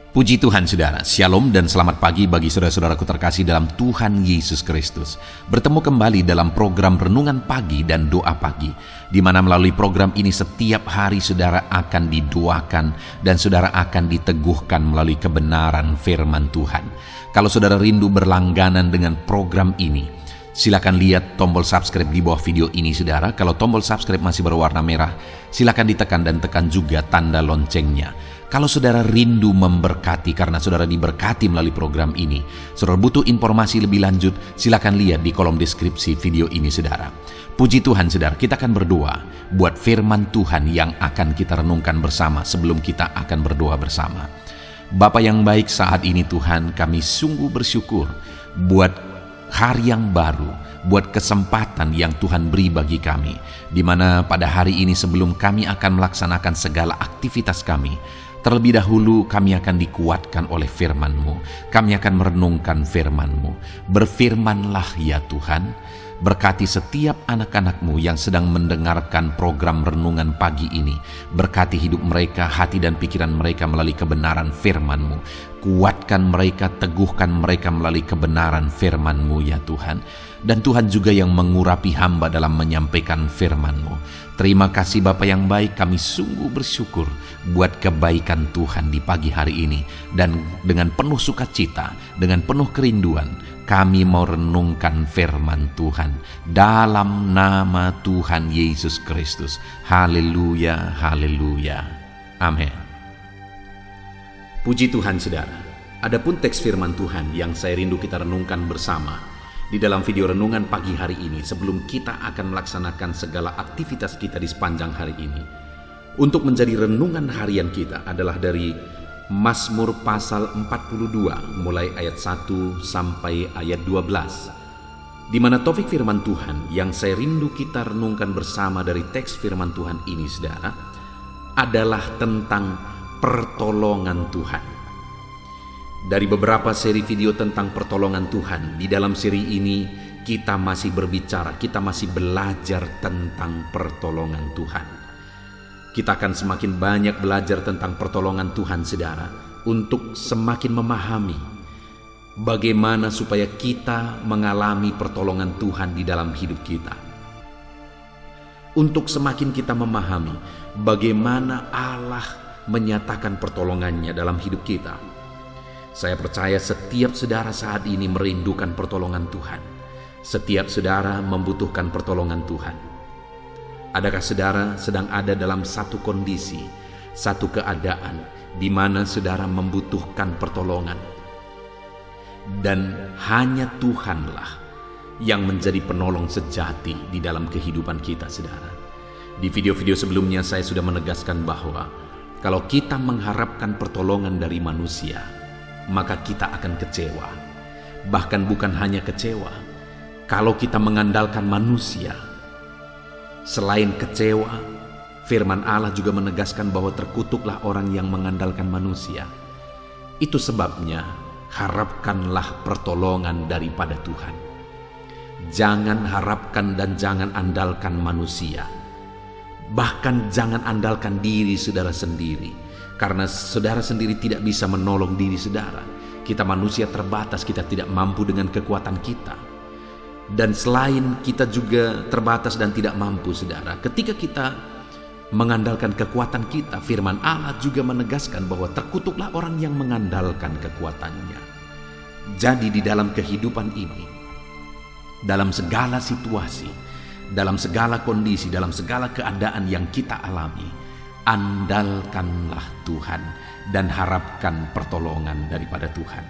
Puji Tuhan saudara, Shalom dan selamat pagi bagi saudara-saudaraku terkasih dalam Tuhan Yesus Kristus. Bertemu kembali dalam program Renungan Pagi dan Doa Pagi, di mana melalui program ini setiap hari saudara akan didoakan dan saudara akan diteguhkan melalui kebenaran firman Tuhan. Kalau saudara rindu berlangganan dengan program ini, silakan lihat tombol subscribe di bawah video ini saudara. Kalau tombol subscribe masih berwarna merah, silakan ditekan dan tekan juga tanda loncengnya. Kalau saudara rindu memberkati karena saudara diberkati melalui program ini, saudara butuh informasi lebih lanjut, silakan lihat di kolom deskripsi video ini saudara. Puji Tuhan saudara, kita akan berdoa buat firman Tuhan yang akan kita renungkan bersama sebelum kita akan berdoa bersama. Bapa yang baik, saat ini Tuhan kami sungguh bersyukur buat hari yang baru, buat kesempatan yang Tuhan beri bagi kami, di mana pada hari ini sebelum kami akan melaksanakan segala aktivitas kami, terlebih dahulu kami akan dikuatkan oleh firman-Mu. Kami akan merenungkan firman-Mu. Berfirmanlah ya Tuhan, berkati setiap anak-anak-Mu yang sedang mendengarkan program renungan pagi ini. Berkati hidup mereka, hati dan pikiran mereka melalui kebenaran firman-Mu. Kuatkan mereka, teguhkan mereka melalui kebenaran firman-Mu ya Tuhan. Dan Tuhan juga yang mengurapi hamba dalam menyampaikan firman-Mu. Terima kasih Bapa yang baik, kami sungguh bersyukur buat kebaikan Tuhan di pagi hari ini. Dan dengan penuh sukacita, dengan penuh kerinduan, kami mau renungkan firman Tuhan dalam nama Tuhan Yesus Kristus. Haleluya, haleluya. Amin. Puji Tuhan saudara, adapun teks firman Tuhan yang saya rindu kita renungkan bersama di dalam video renungan pagi hari ini sebelum kita akan melaksanakan segala aktivitas kita di sepanjang hari ini. Untuk menjadi renungan harian kita adalah dari Mazmur pasal 42 mulai ayat 1 sampai ayat 12. Di mana topik firman Tuhan yang saya rindu kita renungkan bersama dari teks firman Tuhan ini saudara adalah tentang pertolongan Tuhan. Dari beberapa seri video tentang pertolongan Tuhan, di dalam seri ini kita masih berbicara, kita masih belajar tentang pertolongan Tuhan. Kita akan semakin banyak belajar tentang pertolongan Tuhan saudara, untuk semakin memahami bagaimana supaya kita mengalami pertolongan Tuhan di dalam hidup kita. Untuk semakin kita memahami bagaimana Allah menyatakan pertolongannya dalam hidup kita. Saya percaya setiap saudara saat ini merindukan pertolongan Tuhan. Setiap saudara membutuhkan pertolongan Tuhan. Adakah saudara sedang ada dalam satu kondisi, satu keadaan di mana saudara membutuhkan pertolongan? Dan hanya Tuhanlah yang menjadi penolong sejati di dalam kehidupan kita saudara. Di video-video sebelumnya saya sudah menegaskan bahwa kalau kita mengharapkan pertolongan dari manusia, maka kita akan kecewa. Bahkan bukan hanya kecewa, kalau kita mengandalkan manusia, selain kecewa, firman Allah juga menegaskan bahwa terkutuklah orang yang mengandalkan manusia. Itu sebabnya harapkanlah pertolongan daripada Tuhan. Jangan harapkan dan jangan andalkan manusia. Bahkan jangan andalkan diri saudara sendiri. Karena saudara sendiri tidak bisa menolong diri saudara. Kita manusia terbatas, kita tidak mampu dengan kekuatan kita. Dan selain kita juga terbatas dan tidak mampu saudara, ketika kita mengandalkan kekuatan kita, firman Allah juga menegaskan bahwa terkutuklah orang yang mengandalkan kekuatannya. Jadi di dalam kehidupan ini, dalam segala situasi, dalam segala kondisi, dalam segala keadaan yang kita alami, andalkanlah Tuhan dan harapkan pertolongan daripada Tuhan.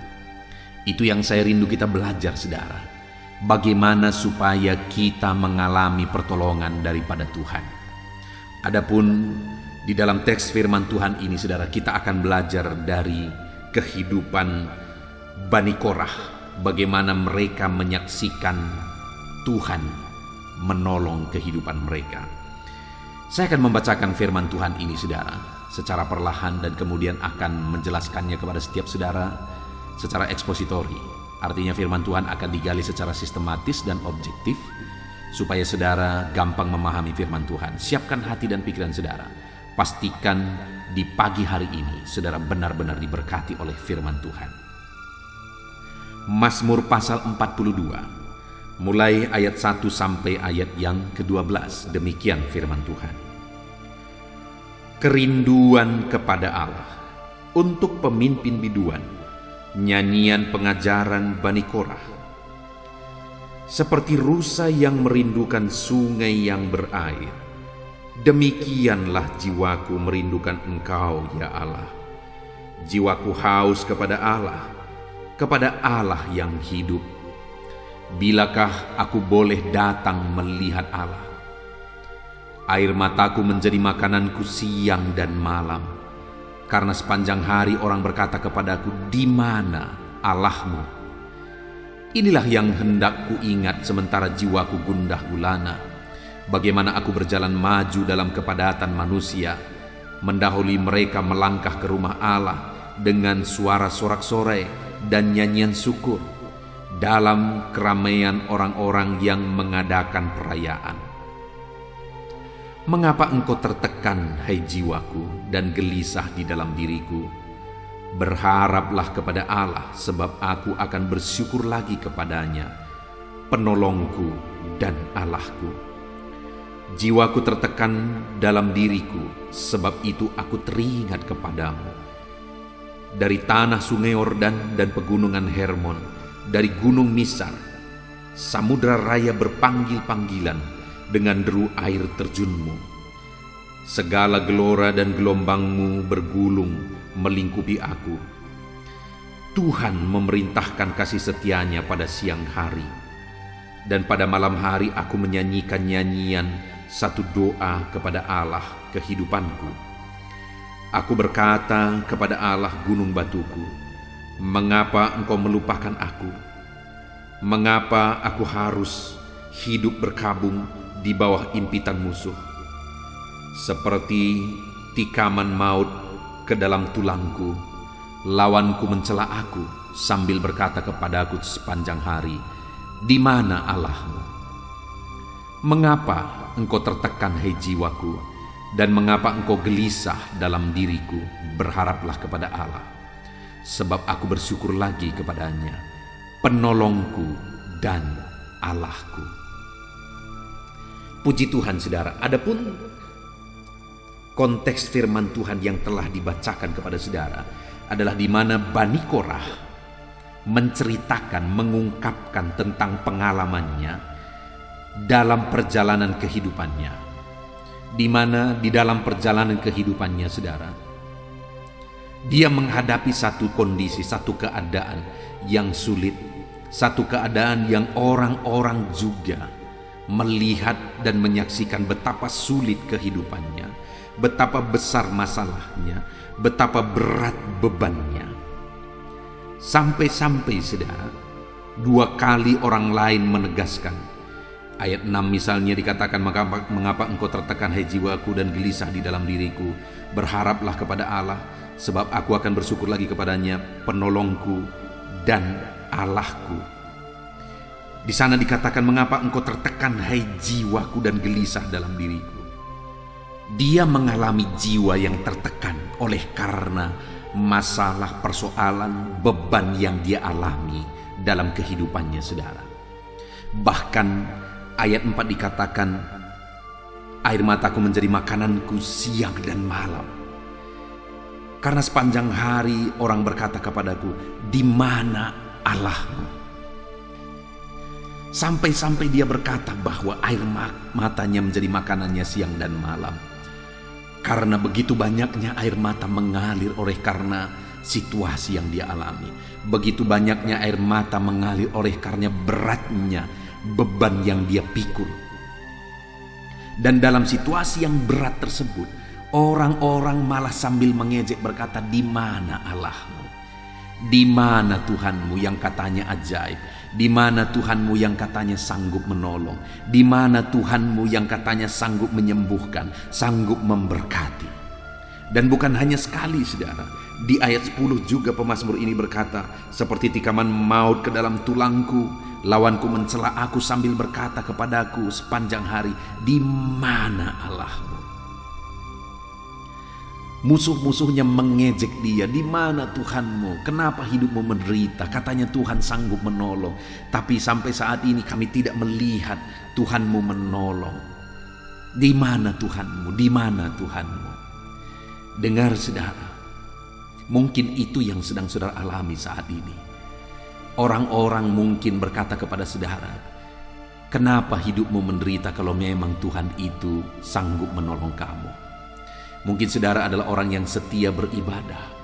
Itu yang saya rindu kita belajar saudara. Bagaimana supaya kita mengalami pertolongan daripada Tuhan. Adapun di dalam teks firman Tuhan ini saudara, kita akan belajar dari kehidupan Bani Korah. Bagaimana mereka menyaksikan Tuhan menolong kehidupan mereka. Saya akan membacakan firman Tuhan ini saudara secara perlahan dan kemudian akan menjelaskannya kepada setiap saudara secara ekspositori. Artinya firman Tuhan akan digali secara sistematis dan objektif supaya saudara gampang memahami firman Tuhan. Siapkan hati dan pikiran saudara. Pastikan di pagi hari ini saudara benar-benar diberkati oleh firman Tuhan. Mazmur pasal 42, mulai ayat 1 sampai ayat yang ke-12, demikian firman Tuhan. Kerinduan kepada Allah untuk pemimpin biduan, nyanyian pengajaran Bani Korah. Seperti rusa yang merindukan sungai yang berair, demikianlah jiwaku merindukan Engkau, ya Allah. Jiwaku haus kepada Allah yang hidup. Bilakah aku boleh datang melihat Allah? Air mataku menjadi makananku siang dan malam, karena sepanjang hari orang berkata kepadaku, di mana Allahmu? Inilah yang hendak ku ingat sementara jiwaku gundah gulana. Bagaimana aku berjalan maju dalam kepadatan manusia, mendahului mereka melangkah ke rumah Allah dengan suara sorak-sorai dan nyanyian syukur dalam keramaian orang-orang yang mengadakan perayaan. Mengapa engkau tertekan, hai jiwaku, dan gelisah di dalam diriku? Berharaplah kepada Allah, sebab aku akan bersyukur lagi kepadanya, penolongku dan Allahku. Jiwaku tertekan dalam diriku, sebab itu aku teringat kepadamu. Dari tanah sungai Yordan dan pegunungan Hermon, dari gunung Misar, samudra raya berpanggil-panggilan dengan deru air terjunmu. Segala gelora dan gelombangmu bergulung melingkupi aku. Tuhan memerintahkan kasih setianya pada siang hari, dan pada malam hari aku menyanyikan nyanyian satu doa kepada Allah kehidupanku. Aku berkata kepada Allah gunung batuku, mengapa engkau melupakan aku? Mengapa aku harus hidup berkabung di bawah impitan musuh? Seperti tikaman maut ke dalam tulangku, lawanku mencela aku sambil berkata kepadaku sepanjang hari, di mana Allahmu? Mengapa engkau tertekan, hai jiwaku, dan mengapa engkau gelisah dalam diriku? Berharaplah kepada Allah, sebab aku bersyukur lagi kepadanya, penolongku dan Allahku. Puji Tuhan, saudara. Adapun konteks firman Tuhan yang telah dibacakan kepada saudara adalah di mana Bani Korah menceritakan, mengungkapkan tentang pengalamannya dalam perjalanan kehidupannya. Di mana di dalam perjalanan kehidupannya, saudara, dia menghadapi satu kondisi, satu keadaan yang sulit, satu keadaan yang orang-orang juga melihat dan menyaksikan betapa sulit kehidupannya, betapa besar masalahnya, betapa berat bebannya. Sampai-sampai, saudara, 2 kali orang lain menegaskan. Ayat 6 misalnya dikatakan, mengapa engkau tertekan, hai jiwaku, dan gelisah di dalam diriku? Berharaplah kepada Allah, sebab aku akan bersyukur lagi kepadanya, penolongku dan Allahku. Di sana dikatakan, mengapa engkau tertekan, hai jiwaku, dan gelisah dalam diriku? Dia mengalami jiwa yang tertekan oleh karena masalah, persoalan, beban yang dia alami dalam kehidupannya, saudara. Bahkan ayat 4 dikatakan, air mataku menjadi makananku siang dan malam, karena sepanjang hari orang berkata kepadaku, di mana Allahmu? Sampai-sampai dia berkata bahwa air matanya menjadi makanannya siang dan malam, karena begitu banyaknya air mata mengalir oleh karena situasi yang dia alami. Begitu banyaknya air mata mengalir oleh karena beratnya beban yang dia pikul. Dan dalam situasi yang berat tersebut, orang-orang malah sambil mengejek berkata, di mana Allahmu? Di mana Tuhanmu yang katanya ajaib? Di mana Tuhanmu yang katanya sanggup menolong? Di mana Tuhanmu yang katanya sanggup menyembuhkan, sanggup memberkati? Dan bukan hanya sekali, saudara. Di ayat 10 juga pemazmur ini berkata, seperti tikaman maut ke dalam tulangku, lawanku mencela aku sambil berkata kepadaku sepanjang hari, di mana Allahmu? Musuh-musuhnya mengejek dia, "Di mana Tuhanmu? Kenapa hidupmu menderita? Katanya Tuhan sanggup menolong, tapi sampai saat ini kami tidak melihat Tuhanmu menolong. Di mana Tuhanmu? Di mana Tuhanmu?" Dengar saudara, mungkin itu yang sedang saudara alami saat ini. Orang-orang mungkin berkata kepada saudara, "Kenapa hidupmu menderita kalau memang Tuhan itu sanggup menolong kamu?" Mungkin saudara adalah orang yang setia beribadah.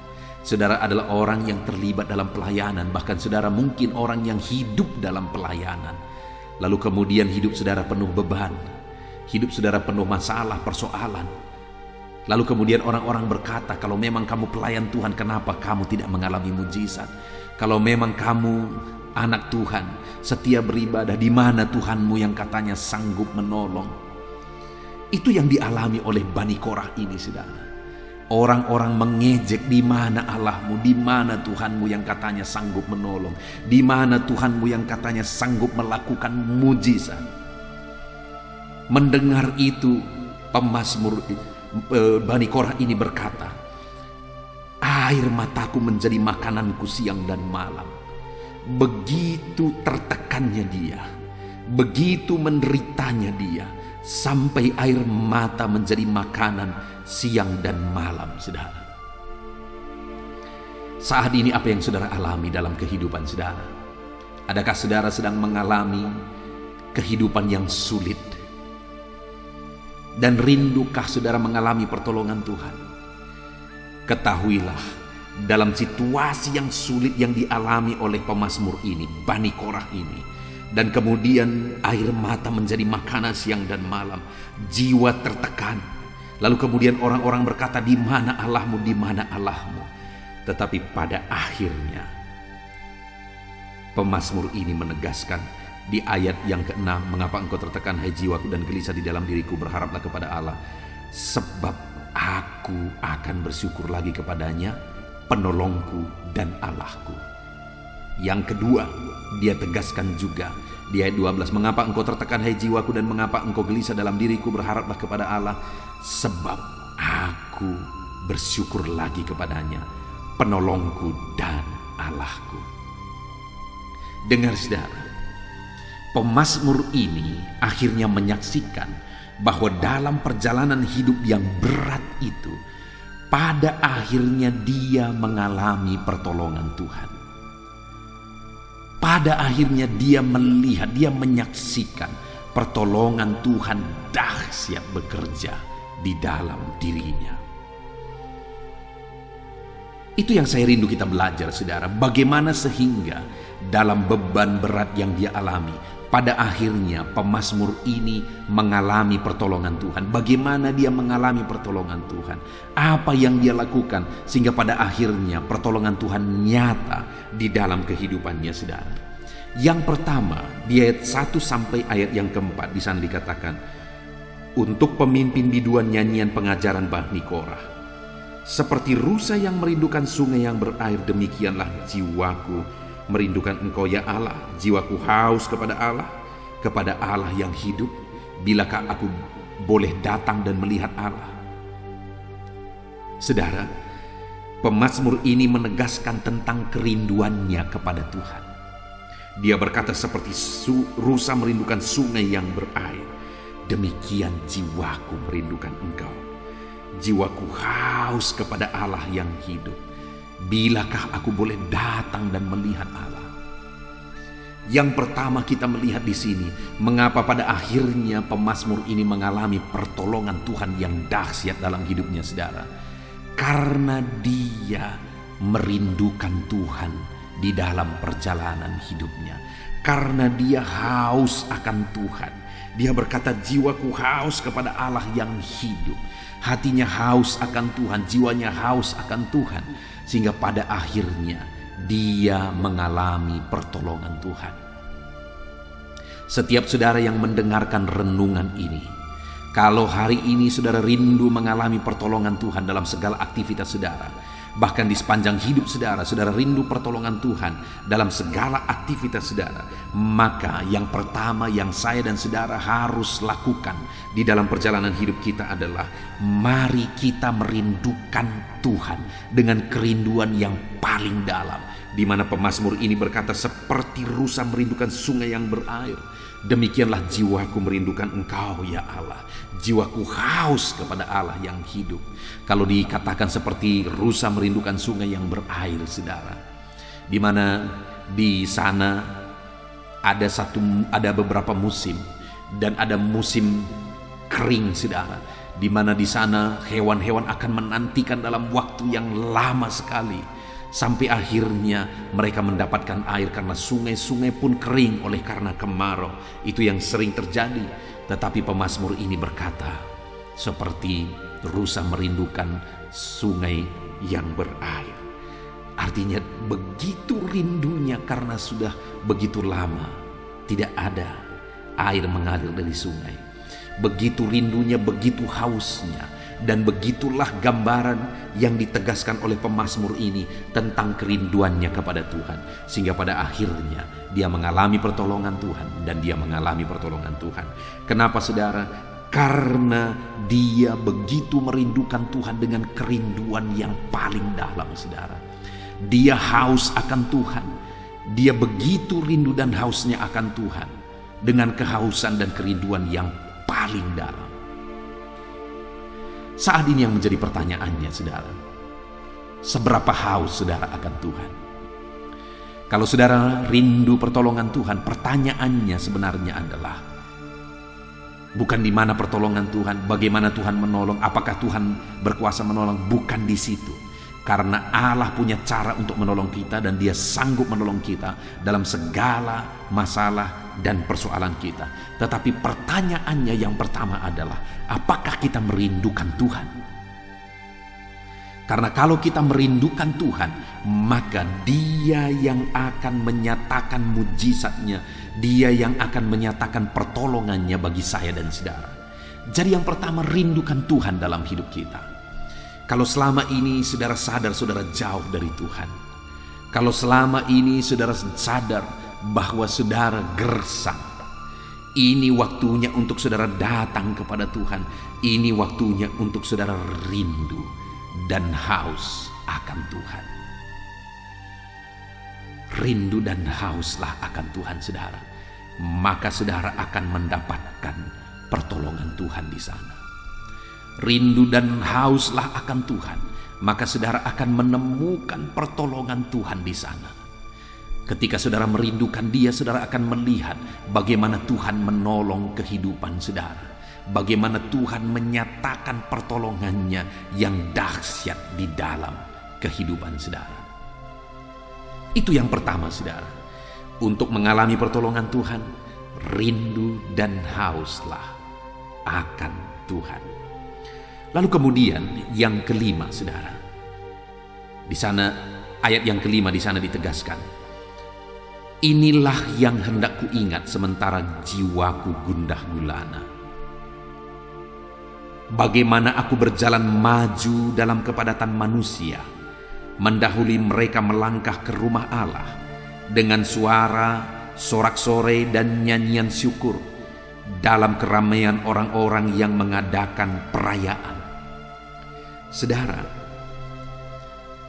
Saudara adalah orang yang terlibat dalam pelayanan. Bahkan saudara mungkin orang yang hidup dalam pelayanan. Lalu kemudian hidup saudara penuh beban. Hidup saudara penuh masalah, persoalan. Lalu kemudian orang-orang berkata, "Kalau memang kamu pelayan Tuhan, kenapa kamu tidak mengalami mujizat? Kalau memang kamu anak Tuhan, setia beribadah, di mana Tuhanmu yang katanya sanggup menolong?" Itu yang dialami oleh Bani Korah ini, saudara. Orang-orang mengejek, "Di mana Allahmu? Di mana Tuhanmu yang katanya sanggup menolong? Di mana Tuhanmu yang katanya sanggup melakukan mujizat?" Mendengar itu, pemazmur Bani Korah ini berkata, "Air mataku menjadi makananku siang dan malam." Begitu tertekannya dia, begitu menderitanya dia, sampai air mata menjadi makanan siang dan malam, saudara. Saat ini apa yang saudara alami dalam kehidupan saudara? Adakah saudara sedang mengalami kehidupan yang sulit? Dan rindukah saudara mengalami pertolongan Tuhan? Ketahuilah, dalam situasi yang sulit yang dialami oleh pemazmur ini, Bani Korah ini, dan kemudian air mata menjadi makanan siang dan malam, jiwa tertekan. Lalu kemudian orang-orang berkata, "Di mana Allahmu? Di mana Allahmu?" Tetapi pada akhirnya pemazmur ini menegaskan di ayat yang ke-6, "Mengapa engkau tertekan, hai jiwaku, dan gelisah di dalam diriku? Berharaplah kepada Allah, sebab aku akan bersyukur lagi kepadanya, penolongku dan Allahku." Yang kedua, dia tegaskan juga di ayat 12, "Mengapa engkau tertekan, hai jiwaku, dan mengapa engkau gelisah dalam diriku? Berharaplah kepada Allah, sebab aku bersyukur lagi kepadanya, penolongku dan Allahku." Dengar saudara, pemazmur ini akhirnya menyaksikan bahwa dalam perjalanan hidup yang berat itu, pada akhirnya dia mengalami pertolongan Tuhan. Pada akhirnya dia melihat, dia menyaksikan pertolongan Tuhan dahsyat bekerja di dalam dirinya. Itu yang saya rindu kita belajar, saudara. Bagaimana sehingga dalam beban berat yang dia alami, pada akhirnya pemazmur ini mengalami pertolongan Tuhan. Bagaimana dia mengalami pertolongan Tuhan? Apa yang dia lakukan sehingga pada akhirnya pertolongan Tuhan nyata di dalam kehidupannya, saudara. Yang pertama, di ayat 1 sampai ayat yang keempat, di sana dikatakan, "Untuk pemimpin biduan nyanyian pengajaran Bani Korah, seperti rusa yang merindukan sungai yang berair, demikianlah jiwaku merindukan Engkau ya Allah. Jiwaku haus kepada Allah yang hidup. Bilakah aku boleh datang dan melihat Allah?" Saudara, pemazmur ini menegaskan tentang kerinduannya kepada Tuhan. Dia berkata, seperti rusa merindukan sungai yang berair, demikian jiwaku merindukan Engkau. Jiwaku haus kepada Allah yang hidup. Bilakah aku boleh datang dan melihat Allah? Yang pertama kita melihat di sini, mengapa pada akhirnya pemazmur ini mengalami pertolongan Tuhan yang dahsyat dalam hidupnya, saudara. Karena dia merindukan Tuhan di dalam perjalanan hidupnya. Karena dia haus akan Tuhan. Dia berkata, jiwaku haus kepada Allah yang hidup. Hatinya haus akan Tuhan, jiwanya haus akan Tuhan. Sehingga pada akhirnya dia mengalami pertolongan Tuhan. Setiap saudara yang mendengarkan renungan ini, kalau hari ini saudara rindu mengalami pertolongan Tuhan dalam segala aktivitas saudara, Bahkan di sepanjang hidup saudara, saudara rindu pertolongan Tuhan dalam segala aktivitas saudara. Maka yang pertama yang saya dan saudara harus lakukan di dalam perjalanan hidup kita adalah mari kita merindukan Tuhan dengan kerinduan yang paling dalam. Di mana pemazmur ini berkata, seperti rusa merindukan sungai yang berair, demikianlah jiwaku merindukan Engkau ya Allah. Jiwaku haus kepada Allah yang hidup. Kalau dikatakan seperti rusa merindukan sungai yang berair saudara, di mana di sana ada beberapa musim, dan ada musim kering saudara, di mana di sana hewan-hewan akan menantikan dalam waktu yang lama sekali sampai akhirnya mereka mendapatkan air, karena sungai-sungai pun kering oleh karena kemarau. Itu yang sering terjadi. Tetapi pemazmur ini berkata, seperti rusa merindukan sungai yang berair. Artinya begitu rindunya karena sudah begitu lama tidak ada air mengalir dari sungai. Begitu rindunya, begitu hausnya. Dan begitulah gambaran yang ditegaskan oleh pemazmur ini tentang kerinduannya kepada Tuhan. Sehingga pada akhirnya dia mengalami pertolongan Tuhan, dan dia mengalami pertolongan Tuhan. Kenapa saudara? Karena dia begitu merindukan Tuhan dengan kerinduan yang paling dalam saudara. Dia haus akan Tuhan. Dia begitu rindu dan hausnya akan Tuhan dengan kehausan dan kerinduan yang paling dalam. Saat ini yang menjadi pertanyaannya saudara, seberapa haus saudara akan Tuhan? Kalau saudara rindu pertolongan Tuhan, pertanyaannya sebenarnya adalah bukan di mana pertolongan Tuhan, bagaimana Tuhan menolong, apakah Tuhan berkuasa menolong, bukan di situ. Karena Allah punya cara untuk menolong kita, dan Dia sanggup menolong kita dalam segala masalah dan persoalan kita. Tetapi pertanyaannya yang pertama adalah, apakah kita merindukan Tuhan? Karena kalau kita merindukan Tuhan, maka Dia yang akan menyatakan mujizatnya, Dia yang akan menyatakan pertolongannya bagi saya dan saudara. Jadi yang pertama, rindukan Tuhan dalam hidup kita. Kalau selama ini saudara sadar saudara jauh dari Tuhan, kalau selama ini saudara sadar bahwa saudara gersang, ini waktunya untuk saudara datang kepada Tuhan. Ini waktunya untuk saudara rindu dan haus akan Tuhan. Rindu dan hauslah akan Tuhan saudara, maka saudara akan mendapatkan pertolongan Tuhan di sana. Rindu dan hauslah akan Tuhan, maka saudara akan menemukan pertolongan Tuhan di sana. Ketika saudara merindukan Dia, saudara akan melihat bagaimana Tuhan menolong kehidupan saudara, bagaimana Tuhan menyatakan pertolongannya yang dahsyat di dalam kehidupan saudara. Itu yang pertama saudara. Untuk mengalami pertolongan Tuhan, rindu dan hauslah akan Tuhan. Lalu kemudian yang kelima saudara, di sana ayat yang kelima di sana ditegaskan, inilah yang hendak ku ingat sementara jiwaku gundah gulana. Bagaimana aku berjalan maju dalam kepadatan manusia, mendahului mereka melangkah ke rumah Allah dengan suara sorak-sorai dan nyanyian syukur dalam keramaian orang-orang yang mengadakan perayaan. Saudara,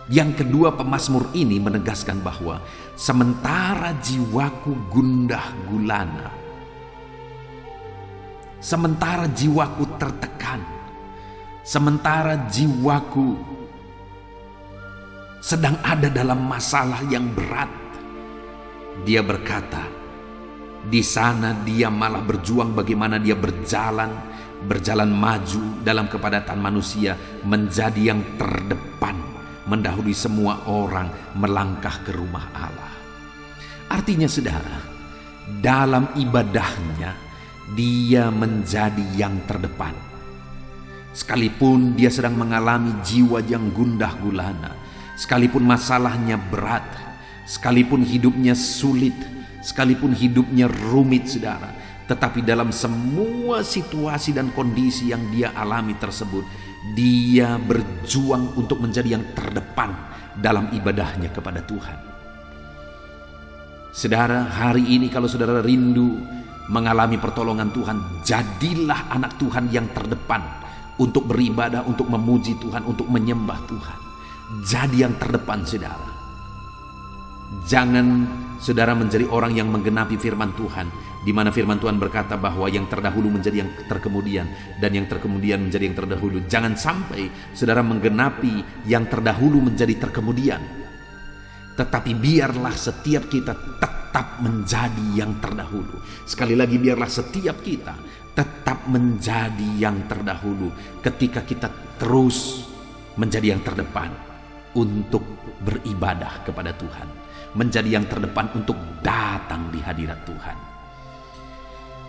yang kedua pemazmur ini menegaskan bahwa sementara jiwaku gundah gulana, sementara jiwaku tertekan, sementara jiwaku sedang ada dalam masalah yang berat, dia berkata, di sana dia malah berjuang bagaimana dia berjalan maju dalam kepadatan manusia, menjadi yang terdepan, mendahului semua orang melangkah ke rumah Allah. Artinya saudara, dalam ibadahnya dia menjadi yang terdepan. Sekalipun dia sedang mengalami jiwa yang gundah gulana, sekalipun masalahnya berat, sekalipun hidupnya sulit, sekalipun hidupnya rumit saudara, tetapi dalam semua situasi dan kondisi yang dia alami tersebut, Dia berjuang untuk menjadi yang terdepan dalam ibadahnya kepada Tuhan. Saudara, hari ini kalau saudara rindu mengalami pertolongan Tuhan, jadilah anak Tuhan yang terdepan untuk beribadah, untuk memuji Tuhan, untuk menyembah Tuhan. Jadi yang terdepan, saudara. Jangan saudara menjadi orang yang menggenapi firman Tuhan, di mana firman Tuhan berkata bahwa yang terdahulu menjadi yang terkemudian, dan yang terkemudian menjadi yang terdahulu. Jangan sampai saudara menggenapi yang terdahulu menjadi terkemudian. Tetapi biarlah setiap kita tetap menjadi yang terdahulu. Sekali lagi, biarlah setiap kita tetap menjadi yang terdahulu ketika kita terus menjadi yang terdepan untuk beribadah kepada Tuhan, menjadi yang terdepan untuk datang di hadirat Tuhan.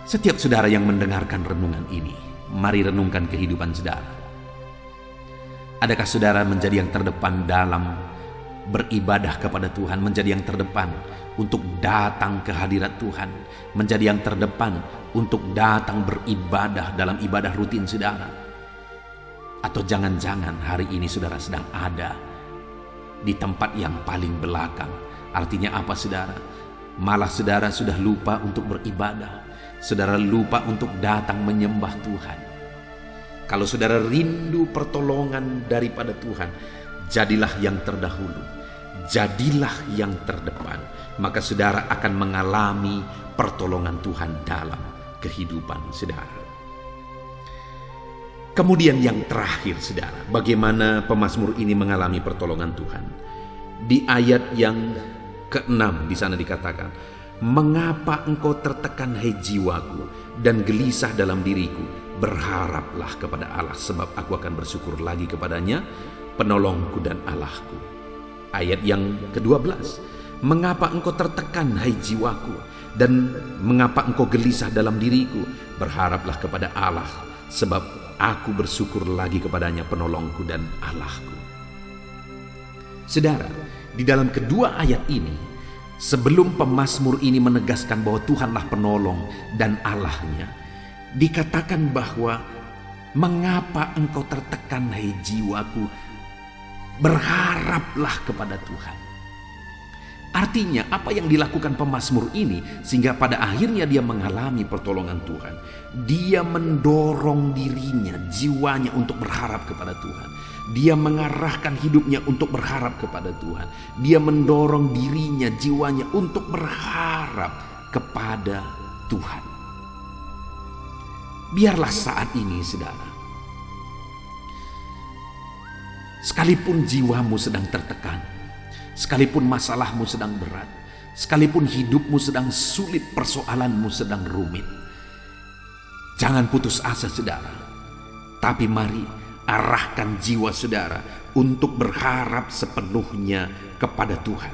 Setiap saudara yang mendengarkan renungan ini, mari renungkan kehidupan saudara. Adakah saudara menjadi yang terdepan dalam beribadah kepada Tuhan, menjadi yang terdepan untuk datang ke hadirat Tuhan, menjadi yang terdepan untuk datang beribadah dalam ibadah rutin saudara? Atau jangan-jangan hari ini saudara sedang ada di tempat yang paling belakang? Artinya apa, saudara? Malah saudara sudah lupa untuk beribadah, saudara lupa untuk datang menyembah Tuhan. Kalau saudara rindu pertolongan daripada Tuhan, jadilah yang terdahulu, jadilah yang terdepan, maka saudara akan mengalami pertolongan Tuhan dalam kehidupan saudara. Kemudian yang terakhir, saudara, bagaimana pemazmur ini mengalami pertolongan Tuhan? Di ayat yang ke-6 di sana dikatakan, "Mengapa engkau tertekan, hai jiwaku, dan gelisah dalam diriku? Berharaplah kepada Allah, sebab aku akan bersyukur lagi kepadanya, penolongku dan Allahku." Ayat yang ke-12, "Mengapa engkau tertekan, hai jiwaku, dan mengapa engkau gelisah dalam diriku? Berharaplah kepada Allah, sebab aku bersyukur lagi kepadanya, penolongku dan Allahku." Saudara, di dalam kedua ayat ini, sebelum pemazmur ini menegaskan bahwa Tuhanlah penolong dan Allahnya, dikatakan bahwa mengapa engkau tertekan, hai jiwaku, berharaplah kepada Tuhan. Artinya apa yang dilakukan pemazmur ini sehingga pada akhirnya dia mengalami pertolongan Tuhan. Dia mendorong dirinya, jiwanya untuk berharap kepada Tuhan. Dia mengarahkan hidupnya untuk berharap kepada Tuhan. Dia mendorong dirinya, jiwanya untuk berharap kepada Tuhan. Biarlah saat ini, saudara, sekalipun jiwamu sedang tertekan, sekalipun masalahmu sedang berat, sekalipun hidupmu sedang sulit, persoalanmu sedang rumit, jangan putus asa, saudara. Tapi mari arahkan jiwa saudara untuk berharap sepenuhnya kepada Tuhan.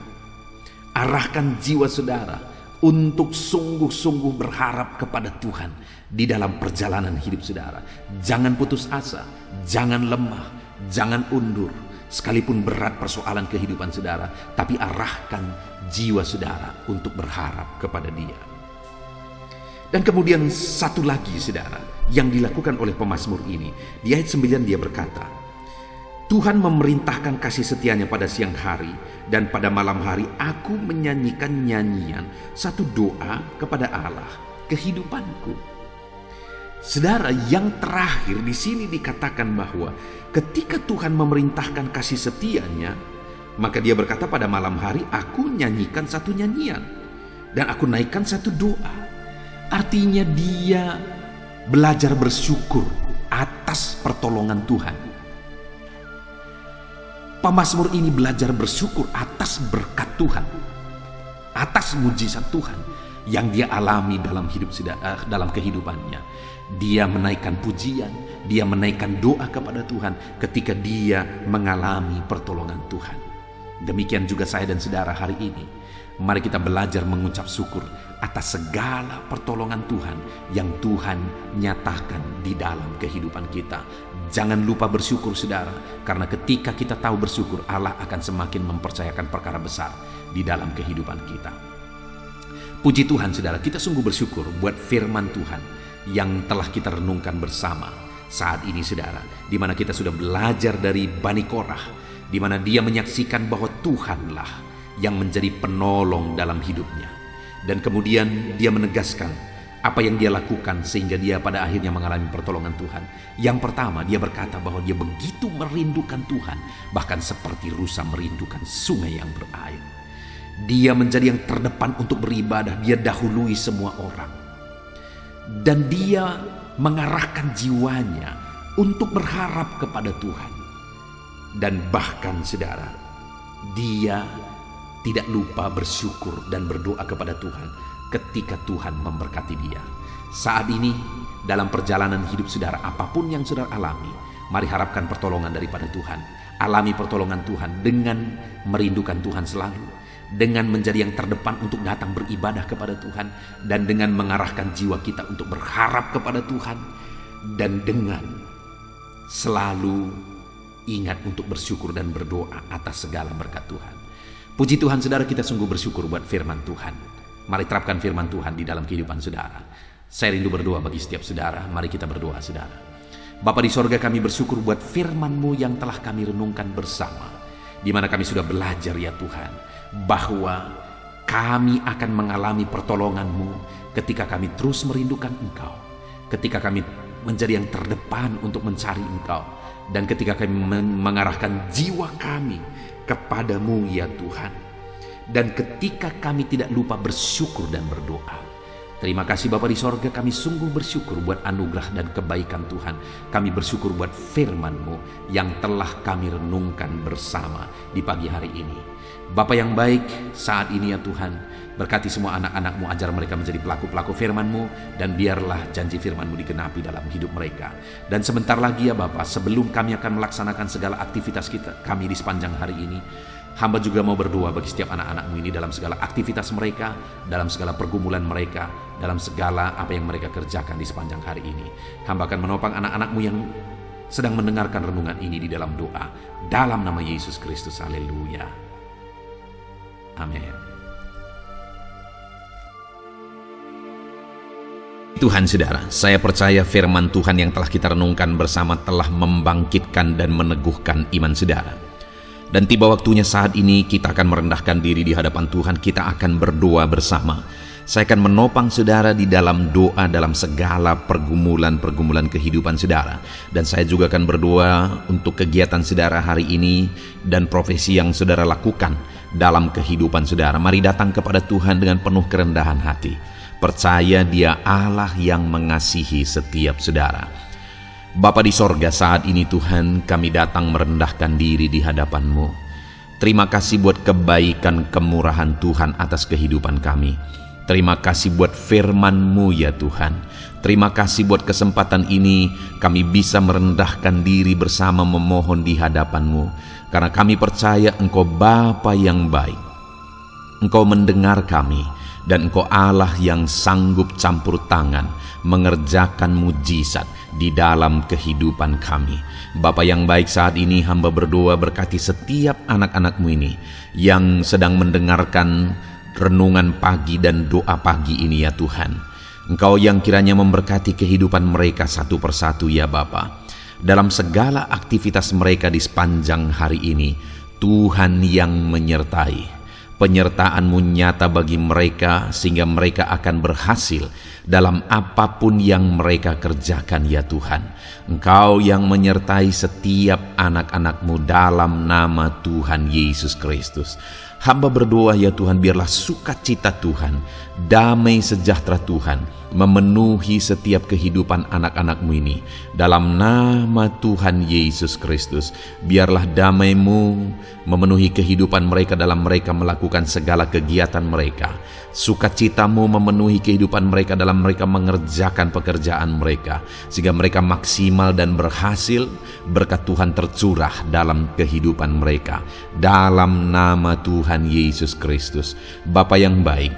Arahkan jiwa saudara untuk sungguh-sungguh berharap kepada Tuhan di dalam perjalanan hidup saudara. Jangan putus asa, jangan lemah, jangan undur. Sekalipun berat persoalan kehidupan saudara, tapi arahkan jiwa saudara untuk berharap kepada Dia. Dan kemudian satu lagi, saudara, yang dilakukan oleh pemazmur ini. Di ayat 9 dia berkata, "Tuhan memerintahkan kasih setianya pada siang hari, dan pada malam hari aku menyanyikan nyanyian, satu doa kepada Allah kehidupanku." Saudara, yang terakhir di sini dikatakan bahwa ketika Tuhan memerintahkan kasih setianya, maka dia berkata, pada malam hari aku nyanyikan satu nyanyian dan aku naikkan satu doa. Artinya dia belajar bersyukur atas pertolongan Tuhan. Pemazmur ini belajar bersyukur atas berkat Tuhan, atas mujizat Tuhan yang dia alami dalam dalam kehidupannya. Dia menaikkan pujian, dia menaikkan doa kepada Tuhan ketika dia mengalami pertolongan Tuhan. Demikian juga saya dan saudara hari ini. Mari kita belajar mengucap syukur atas segala pertolongan Tuhan yang Tuhan nyatakan di dalam kehidupan kita. Jangan lupa bersyukur, saudara, karena ketika kita tahu bersyukur, Allah akan semakin mempercayakan perkara besar di dalam kehidupan kita. Puji Tuhan, saudara, kita sungguh bersyukur buat firman Tuhan yang telah kita renungkan bersama. saat ini saudara, di mana kita sudah belajar dari Bani Korah, di mana dia menyaksikan bahwa Tuhanlah yang menjadi penolong dalam hidupnya. Dan kemudian dia menegaskan apa yang dia lakukan sehingga dia pada akhirnya mengalami pertolongan Tuhan. Yang pertama, dia berkata bahwa dia begitu merindukan Tuhan, bahkan seperti rusa merindukan sungai yang berair. Dia menjadi yang terdepan untuk beribadah, dia dahului semua orang. Dan dia mengarahkan jiwanya untuk berharap kepada Tuhan. Dan bahkan saudara, dia tidak lupa bersyukur dan berdoa kepada Tuhan ketika Tuhan memberkati dia. Saat ini dalam perjalanan hidup saudara, apapun yang saudara alami, mari harapkan pertolongan daripada Tuhan. Alami pertolongan Tuhan dengan merindukan Tuhan selalu, dengan menjadi yang terdepan untuk datang beribadah kepada Tuhan, dan dengan mengarahkan jiwa kita untuk berharap kepada Tuhan, dan dengan selalu ingat untuk bersyukur dan berdoa atas segala berkat Tuhan. Puji Tuhan saudara, kita sungguh bersyukur buat firman Tuhan. Mari terapkan firman Tuhan di dalam kehidupan saudara. Saya rindu berdoa bagi setiap saudara. Mari kita berdoa saudara. Bapa di sorga, kami bersyukur buat firman-Mu yang telah kami renungkan bersama, di mana kami sudah belajar ya Tuhan, bahwa kami akan mengalami pertolongan-Mu ketika kami terus merindukan Engkau, ketika kami menjadi yang terdepan untuk mencari Engkau, dan ketika kami mengarahkan jiwa kami kepadamu ya Tuhan, dan ketika kami tidak lupa bersyukur dan berdoa. Terima kasih Bapa di sorga, kami sungguh bersyukur buat anugerah dan kebaikan Tuhan. Kami bersyukur buat firman-Mu yang telah kami renungkan bersama di pagi hari ini. Bapa yang baik, saat ini ya Tuhan, berkati semua anak-anak-Mu, ajar mereka menjadi pelaku-pelaku firman-Mu, dan biarlah janji firman-Mu digenapi dalam hidup mereka. Dan sebentar lagi ya Bapa, sebelum kami akan melaksanakan segala aktivitas kami di sepanjang hari ini, hamba juga mau berdoa bagi setiap anak-anak-Mu ini dalam segala aktivitas mereka, dalam segala pergumulan mereka, dalam segala apa yang mereka kerjakan di sepanjang hari ini. Hamba akan menopang anak-anak-Mu yang sedang mendengarkan renungan ini di dalam doa, dalam nama Yesus Kristus. Haleluya. Amin. Tuhan saudara, saya percaya firman Tuhan yang telah kita renungkan bersama telah membangkitkan dan meneguhkan iman saudara. Dan tiba waktunya saat ini kita akan merendahkan diri di hadapan Tuhan, kita akan berdoa bersama. Saya akan menopang saudara di dalam doa dalam segala pergumulan-pergumulan kehidupan saudara. Dan saya juga akan berdoa untuk kegiatan saudara hari ini dan profesi yang saudara lakukan dalam kehidupan saudara. Mari datang kepada Tuhan dengan penuh kerendahan hati. Percaya Dia Allah yang mengasihi setiap saudara. Bapa di sorga, saat ini Tuhan kami datang merendahkan diri di hadapan-Mu. Terima kasih buat kebaikan kemurahan Tuhan atas kehidupan kami. Terima kasih buat firman-Mu ya Tuhan. Terima kasih buat kesempatan ini kami bisa merendahkan diri bersama memohon di hadapan-Mu. Karena kami percaya Engkau Bapa yang baik. Engkau mendengar kami. Dan Engkau Allah yang sanggup campur tangan mengerjakan mujizat di dalam kehidupan kami. Bapa yang baik, saat ini hamba berdoa berkati setiap anak-anak-Mu ini yang sedang mendengarkan renungan pagi dan doa pagi ini ya Tuhan. Engkau yang kiranya memberkati kehidupan mereka satu persatu ya Bapa. Dalam segala aktivitas mereka di sepanjang hari ini, Tuhan yang menyertai. Penyertaan-Mu nyata bagi mereka sehingga mereka akan berhasil dalam apapun yang mereka kerjakan ya Tuhan. Engkau yang menyertai setiap anak-anak-Mu dalam nama Tuhan Yesus Kristus. Hamba berdoa ya Tuhan, biarlah sukacita Tuhan, damai sejahtera Tuhan memenuhi setiap kehidupan anak-anak-Mu ini. Dalam nama Tuhan Yesus Kristus, biarlah damai-Mu memenuhi kehidupan mereka dalam mereka melakukan segala kegiatan mereka. Sukacita-Mu memenuhi kehidupan mereka dalam mereka mengerjakan pekerjaan mereka, sehingga mereka maksimal dan berhasil. Berkat Tuhan tercurah dalam kehidupan mereka. Dalam nama Tuhan Yesus Kristus. Bapa yang baik,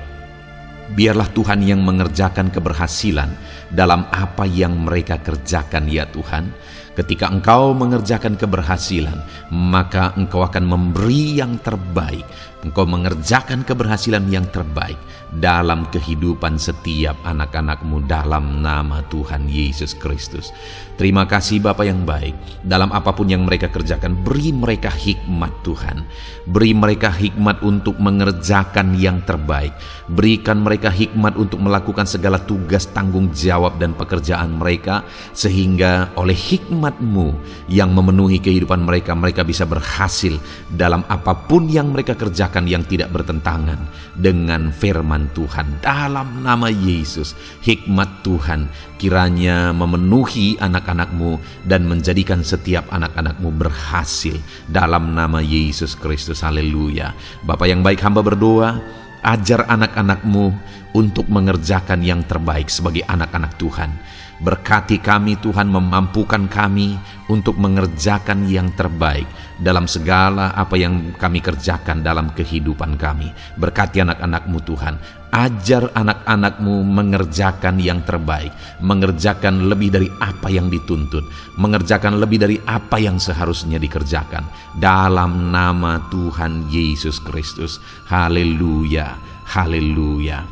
biarlah Tuhan yang mengerjakan keberhasilan dalam apa yang mereka kerjakan ya Tuhan. Ketika engkau mengerjakan keberhasilan, maka engkau akan memberi yang terbaik. Engkau mengerjakan keberhasilan yang terbaik dalam kehidupan setiap anak-anakmu dalam nama Tuhan Yesus Kristus. Terima kasih Bapa yang baik. Dalam apapun yang mereka kerjakan, beri mereka hikmat Tuhan. Beri mereka hikmat untuk mengerjakan yang terbaik. Berikan mereka hikmat untuk melakukan segala tugas, tanggung jawab dan pekerjaan mereka, sehingga oleh hikmat-Mu yang memenuhi kehidupan mereka, mereka bisa berhasil dalam apapun yang mereka kerjakan yang tidak bertentangan dengan firman Tuhan. Dalam nama Yesus, hikmat Tuhan kiranya memenuhi anak-anak-Mu dan menjadikan setiap anak-anak-Mu berhasil dalam nama Yesus Kristus. Haleluya. Bapa yang baik, hamba berdoa, ajar anak-anak-Mu untuk mengerjakan yang terbaik sebagai anak-anak Tuhan. Berkati kami Tuhan, memampukan kami untuk mengerjakan yang terbaik dalam segala apa yang kami kerjakan dalam kehidupan kami. Berkati anak-anak-Mu Tuhan, ajar anak-anak-Mu mengerjakan yang terbaik, mengerjakan lebih dari apa yang dituntut, mengerjakan lebih dari apa yang seharusnya dikerjakan dalam nama Tuhan Yesus Kristus. Haleluya, haleluya.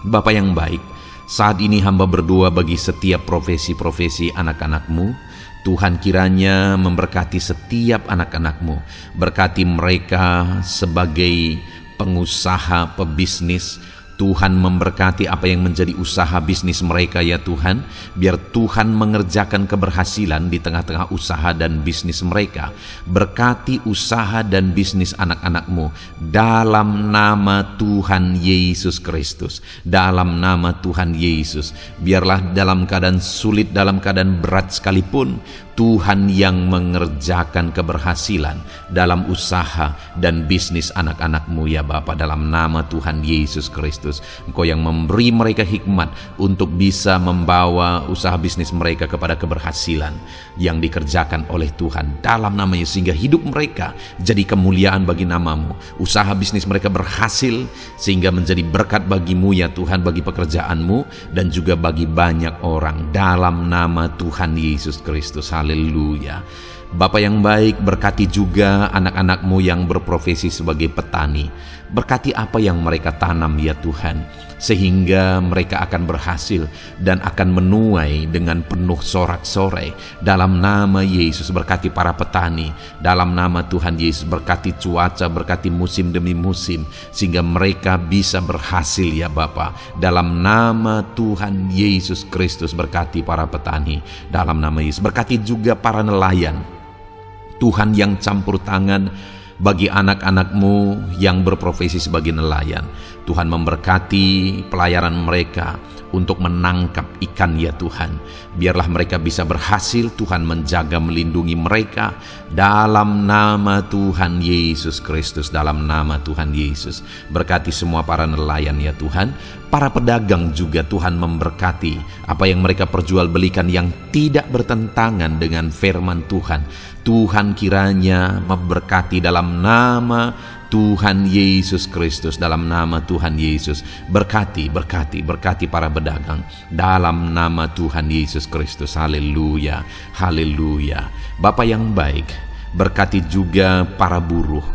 Bapa yang baik, saat ini hamba berdoa bagi setiap profesi-profesi anak-anak-Mu. Tuhan kiranya memberkati setiap anak-anak-Mu. Berkati mereka sebagai pengusaha, pebisnis. Tuhan memberkati apa yang menjadi usaha bisnis mereka ya Tuhan. Biar Tuhan mengerjakan keberhasilan di tengah-tengah usaha dan bisnis mereka. Berkati usaha dan bisnis anak-anak-Mu dalam nama Tuhan Yesus Kristus. Dalam nama Tuhan Yesus. Biarlah dalam keadaan sulit, dalam keadaan berat sekalipun, Tuhan yang mengerjakan keberhasilan dalam usaha dan bisnis anak-anak-Mu ya Bapa, dalam nama Tuhan Yesus Kristus. Engkau yang memberi mereka hikmat untuk bisa membawa usaha bisnis mereka kepada keberhasilan yang dikerjakan oleh Tuhan dalam nama Yesus, sehingga hidup mereka jadi kemuliaan bagi nama-Mu. Usaha bisnis mereka berhasil sehingga menjadi berkat bagi-Mu ya Tuhan, bagi pekerjaan-Mu dan juga bagi banyak orang dalam nama Tuhan Yesus Kristus. Haleluya. Bapa yang baik, berkati juga anak-anak-Mu yang berprofesi sebagai petani. Berkati apa yang mereka tanam ya Tuhan, sehingga mereka akan berhasil dan akan menuai dengan penuh sorak-sorai dalam nama Yesus. Berkati para petani dalam nama Tuhan Yesus. Berkati cuaca, berkati musim demi musim, sehingga mereka bisa berhasil ya Bapa, dalam nama Tuhan Yesus Kristus. Berkati para petani dalam nama Yesus. Berkati juga para nelayan Tuhan yang campur tangan bagi anak-anak-Mu yang berprofesi sebagai nelayan. Tuhan memberkati pelayaran mereka untuk menangkap ikan ya Tuhan. Biarlah mereka bisa berhasil, Tuhan menjaga melindungi mereka dalam nama Tuhan Yesus Kristus. Dalam nama Tuhan Yesus. Berkati semua para nelayan ya Tuhan. Para pedagang juga Tuhan memberkati apa yang mereka perjualbelikan yang tidak bertentangan dengan firman Tuhan. Tuhan kiranya memberkati dalam nama Tuhan Yesus Kristus. Dalam nama Tuhan Yesus. Berkati para pedagang dalam nama Tuhan Yesus Kristus. Haleluya, haleluya. Bapa yang baik, berkati juga para buruh.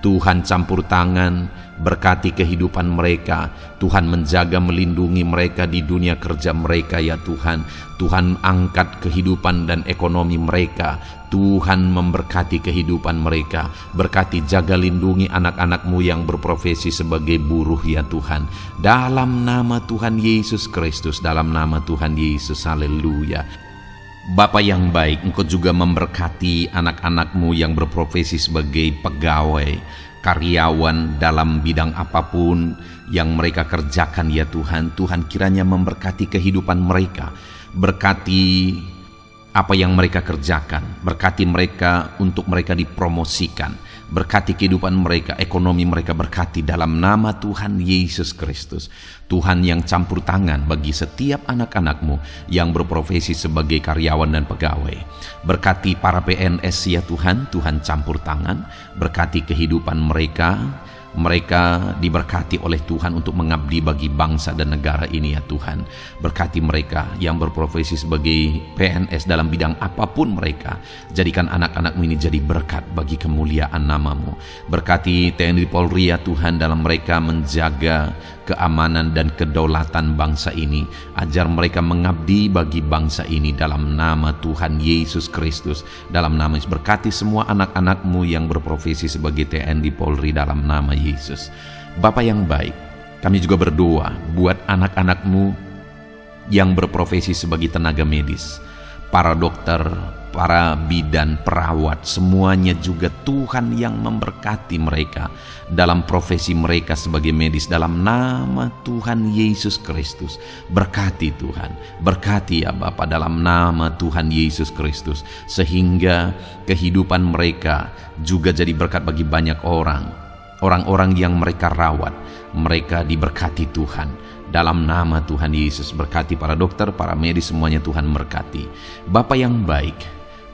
Tuhan campur tangan, berkati kehidupan mereka. Tuhan menjaga melindungi mereka di dunia kerja mereka ya Tuhan. Tuhan angkat kehidupan dan ekonomi mereka. Tuhan memberkati kehidupan mereka. Berkati, jaga, lindungi anak-anak-Mu yang berprofesi sebagai buruh ya Tuhan. Dalam nama Tuhan Yesus Kristus. Dalam nama Tuhan Yesus. Haleluya. Bapa yang baik, Engkau juga memberkati anak-anak-Mu yang berprofesi sebagai pegawai, karyawan dalam bidang apapun yang mereka kerjakan ya Tuhan. Tuhan kiranya memberkati kehidupan mereka. Berkati apa yang mereka kerjakan. Berkati mereka untuk mereka dipromosikan. Berkati kehidupan mereka, ekonomi mereka. Berkati dalam nama Tuhan Yesus Kristus. Tuhan yang campur tangan bagi setiap anak-anak-Mu yang berprofesi sebagai karyawan dan pegawai. Berkati para PNS ya Tuhan. Tuhan campur tangan. Berkati kehidupan mereka Mereka diberkati oleh Tuhan untuk mengabdi bagi bangsa dan negara ini ya Tuhan. Berkati mereka yang berprofesi sebagai PNS dalam bidang apapun mereka. Jadikan anak-anak-Mu ini jadi berkat bagi kemuliaan nama-Mu. Berkati TNI Polri ya Tuhan dalam mereka menjaga keamanan dan kedaulatan bangsa ini. Ajar mereka mengabdi bagi bangsa ini dalam nama Tuhan Yesus Kristus. Dalam nama Yesus, berkati semua anak-anak-Mu yang berprofesi sebagai TNI Polri dalam nama Yesus. Bapa yang baik, kami juga berdoa buat anak-anak-Mu yang berprofesi sebagai tenaga medis, para dokter, para bidan, perawat, semuanya juga Tuhan yang memberkati mereka dalam profesi mereka sebagai medis dalam nama Tuhan Yesus Kristus. Berkati Tuhan, berkati ya Bapa dalam nama Tuhan Yesus Kristus, sehingga kehidupan mereka juga jadi berkat bagi banyak orang-orang yang mereka rawat. Mereka diberkati Tuhan dalam nama Tuhan Yesus. Berkati para dokter, para medis, semuanya Tuhan berkati. Bapa yang baik,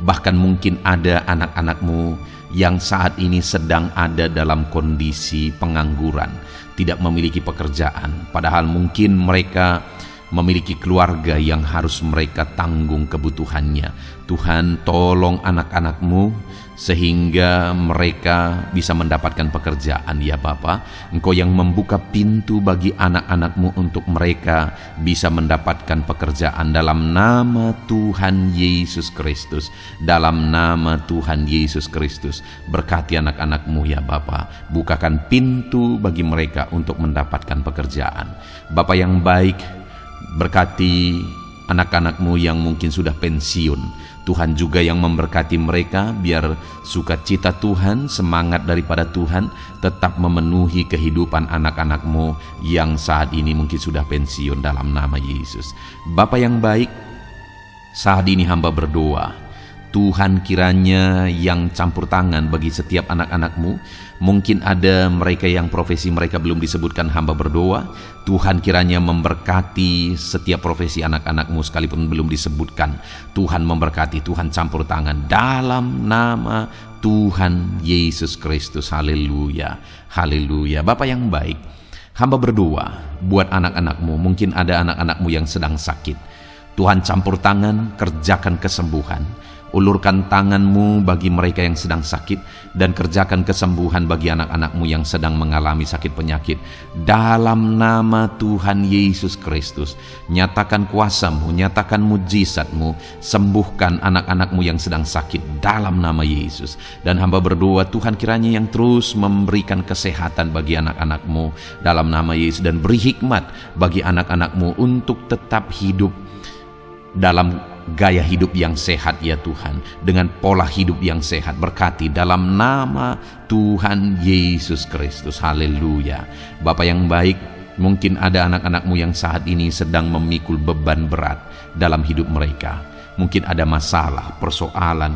bahkan mungkin ada anak-anak-Mu yang saat ini sedang ada dalam kondisi pengangguran, tidak memiliki pekerjaan, padahal mungkin mereka memiliki keluarga yang harus mereka tanggung kebutuhannya. Tuhan, tolong anak-anak-Mu sehingga mereka bisa mendapatkan pekerjaan ya Bapa. Engkau yang membuka pintu bagi anak-anak-Mu untuk mereka bisa mendapatkan pekerjaan dalam nama Tuhan Yesus Kristus. Dalam nama Tuhan Yesus Kristus, berkati anak-anak-Mu ya Bapa. Bukakan pintu bagi mereka untuk mendapatkan pekerjaan. Bapa yang baik, berkati anak-anak-Mu yang mungkin sudah pensiun. Tuhan juga yang memberkati mereka, biar sukacita Tuhan, semangat daripada Tuhan tetap memenuhi kehidupan anak-anak-Mu yang saat ini mungkin sudah pensiun dalam nama Yesus. Bapa yang baik, saat ini hamba berdoa, Tuhan kiranya yang campur tangan bagi setiap anak-anak-Mu. Mungkin ada mereka yang profesi mereka belum disebutkan, hamba berdoa Tuhan kiranya memberkati setiap profesi anak-anak-Mu sekalipun belum disebutkan. Tuhan memberkati, Tuhan campur tangan dalam nama Tuhan Yesus Kristus. Haleluya, haleluya. Bapa yang baik, hamba berdoa buat anak-anak-Mu. Mungkin ada anak-anak-Mu yang sedang sakit. Tuhan campur tangan, kerjakan kesembuhan. Ulurkan tangan-Mu bagi mereka yang sedang sakit, dan kerjakan kesembuhan bagi anak-anak-Mu yang sedang mengalami sakit penyakit. Dalam nama Tuhan Yesus Kristus, nyatakan kuasa-Mu, nyatakan mujizat-Mu, sembuhkan anak-anak-Mu yang sedang sakit dalam nama Yesus. Dan hamba berdoa Tuhan kiranya yang terus memberikan kesehatan bagi anak-anak-Mu dalam nama Yesus, dan beri hikmat bagi anak-anak-Mu untuk tetap hidup dalam gaya hidup yang sehat ya Tuhan, dengan pola hidup yang sehat. Berkati dalam nama Tuhan Yesus Kristus. Haleluya. Bapa yang baik, mungkin ada anak-anak-Mu yang saat ini sedang memikul beban berat dalam hidup mereka. Mungkin ada masalah, persoalan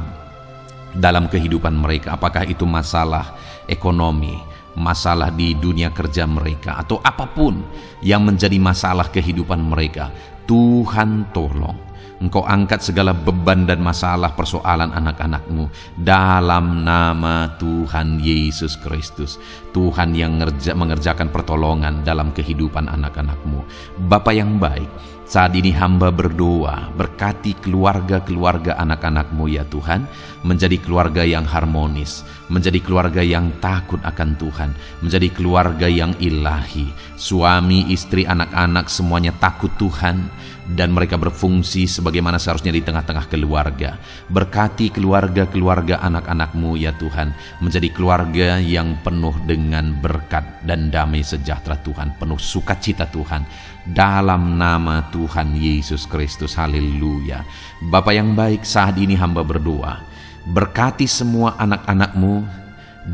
dalam kehidupan mereka, apakah itu masalah ekonomi, masalah di dunia kerja mereka, atau apapun yang menjadi masalah kehidupan mereka. Tuhan tolong, Engkau angkat segala beban dan masalah persoalan anak-anak-Mu dalam nama Tuhan Yesus Kristus. Tuhan yang mengerjakan pertolongan dalam kehidupan anak-anak-Mu. Bapa yang baik, saat ini hamba berdoa, berkati keluarga-keluarga anak-anak-Mu ya Tuhan, menjadi keluarga yang harmonis, menjadi keluarga yang takut akan Tuhan, menjadi keluarga yang ilahi. Suami, istri, anak-anak semuanya takut Tuhan, dan mereka berfungsi sebagaimana seharusnya di tengah-tengah keluarga. Berkati keluarga-keluarga anak-anak-Mu ya Tuhan, menjadi keluarga yang penuh dengan berkat dan damai sejahtera Tuhan, penuh sukacita Tuhan, dalam nama Tuhan Yesus Kristus. Haleluya. Bapa yang baik, saat ini hamba berdoa, berkati semua anak-anak-Mu,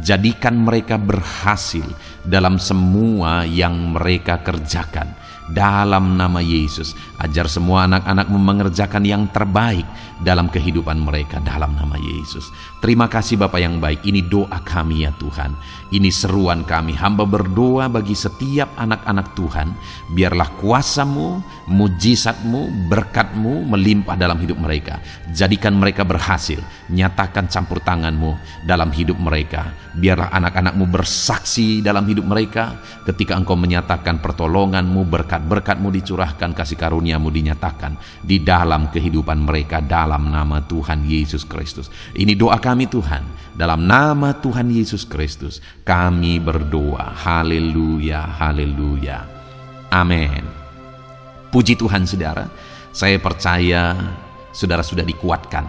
jadikan mereka berhasil dalam semua yang mereka kerjakan. Dalam nama Yesus, ajar semua anak-anak-Mu mengerjakan yang terbaik dalam kehidupan mereka dalam nama Yesus. Terima kasih Bapa yang baik, ini doa kami ya Tuhan. Ini seruan kami, hamba berdoa bagi setiap anak-anak Tuhan, biarlah kuasa-Mu, mujizat-Mu, berkat-Mu melimpah dalam hidup mereka. Jadikan mereka berhasil, nyatakan campur tangan-Mu dalam hidup mereka. Biarlah anak-anak-Mu bersaksi dalam hidup mereka, ketika Engkau menyatakan pertolongan-Mu, berkat-berkat-Mu dicurahkan, kasih karunia-Mu dinyatakan di dalam kehidupan mereka, dalam nama Tuhan Yesus Kristus. Ini doa kami Tuhan, dalam nama Tuhan Yesus Kristus kami berdoa. Haleluya, haleluya, amin. Puji Tuhan saudara, saya percaya saudara sudah dikuatkan,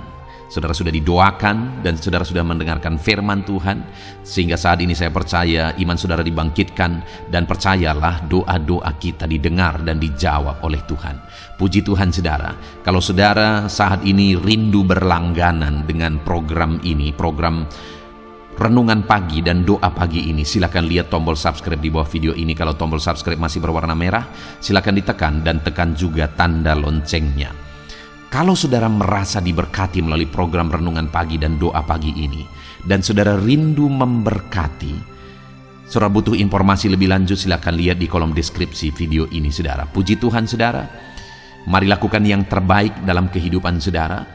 saudara sudah didoakan, dan saudara sudah mendengarkan firman Tuhan, sehingga saat ini saya percaya iman saudara dibangkitkan, dan percayalah doa-doa kita didengar dan dijawab oleh Tuhan. Puji Tuhan saudara, kalau saudara saat ini rindu berlangganan dengan program ini, program Renungan Pagi dan Doa Pagi ini, silakan lihat tombol subscribe di bawah video ini. Kalau tombol subscribe masih berwarna merah, silakan ditekan dan tekan juga tanda loncengnya. Kalau saudara merasa diberkati melalui program Renungan Pagi dan Doa Pagi ini, dan saudara rindu memberkati, saudara butuh informasi lebih lanjut, silakan lihat di kolom deskripsi video ini saudara. Puji Tuhan saudara, mari lakukan yang terbaik dalam kehidupan saudara,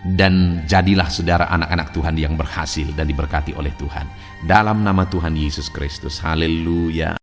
dan jadilah saudara anak-anak Tuhan yang berhasil dan diberkati oleh Tuhan. Dalam nama Tuhan Yesus Kristus, haleluya.